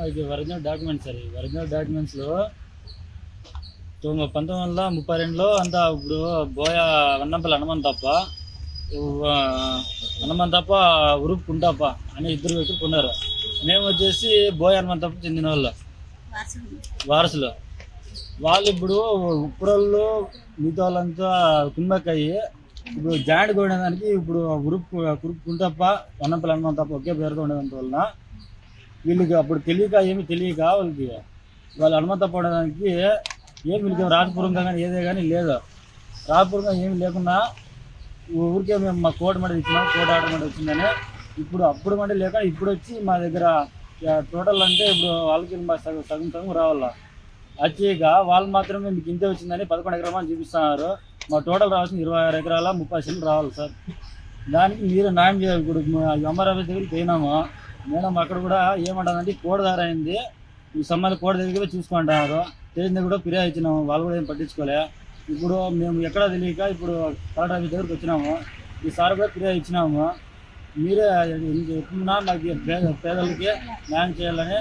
ఇది original documents sir. ఈ original డాక్యుమెంట్స్లో 1932లో అంతా ఇప్పుడు బోయ వన్నంపల్లి హనుమంతప్ప, హనుమంతప్ప ఉరుపు కుంటప్ప అని ఇద్దరు వ్యక్తులు కొన్నారు. మేము వచ్చేసి బోయ హనుమంతప్ప చెందిన వాళ్ళు వారసులు. వాళ్ళు ఇప్పుడు ఉప్పురోళ్ళు మిగతా వాళ్ళంతా కుమ్మక్కయ్యి ఇప్పుడు జాయింట్ ఉండేదానికి ఇప్పుడు కురుపు కుంటప్ప వన్నంపల్లి హనుమంతప్ప ఒకే పేరుతో ఉండేదాని వలన వీళ్ళకి అప్పుడు ఏమీ తెలియక వాళ్ళు హనుమంతప్ప ఉండడానికి వీళ్ళకి రాజపూర్వంగా కానీ ఏదే కానీ లేదు. రాజపూర్వంగా ఏమి లేకుండా ఊరికే మేము మా కోట మడి ఇచ్చినాం, కోట ఆర్డర్ మడి వచ్చిందని. ఇప్పుడు అప్పుడు మడి లేక ఇప్పుడు వచ్చి మా దగ్గర టోటల్ అంటే ఇప్పుడు వాళ్ళకి సగం రావాలా వచ్చేక వాళ్ళు మాత్రమే మీకు ఇంతే వచ్చిందని 11 ఎకరాలు చూపిస్తున్నారు. మా టోటల్ రావాల్సిన 26 ఎకరాల 30 సెంట్లు రావాలి సార్. దానికి మీరు న్యాయం చేయాలి. ఇప్పుడు ఎంఆర్ఆఫీస్ దగ్గరికి పోయినాము, మేడం అక్కడ కూడా ఏమంటారంటే కోడదార అయింది, ఈ సంబంధం కోడ దగ్గర చూసుకుంటున్నారు. తెలిసింది కూడా ఫిర్యాదు ఇచ్చినాము, వాళ్ళు కూడా ఏం పట్టించుకోలే. ఇప్పుడు మేము ఎక్కడా తెలియక ఇప్పుడు కలెక్టర్ ఆఫీస్ దగ్గరికి వచ్చినాము. ఈసారి కూడా ఫిర్యాదు ఇచ్చినాము. మీరే ఎప్పుడున్నా మాకు పేదలకి న్యాయం చేయాలని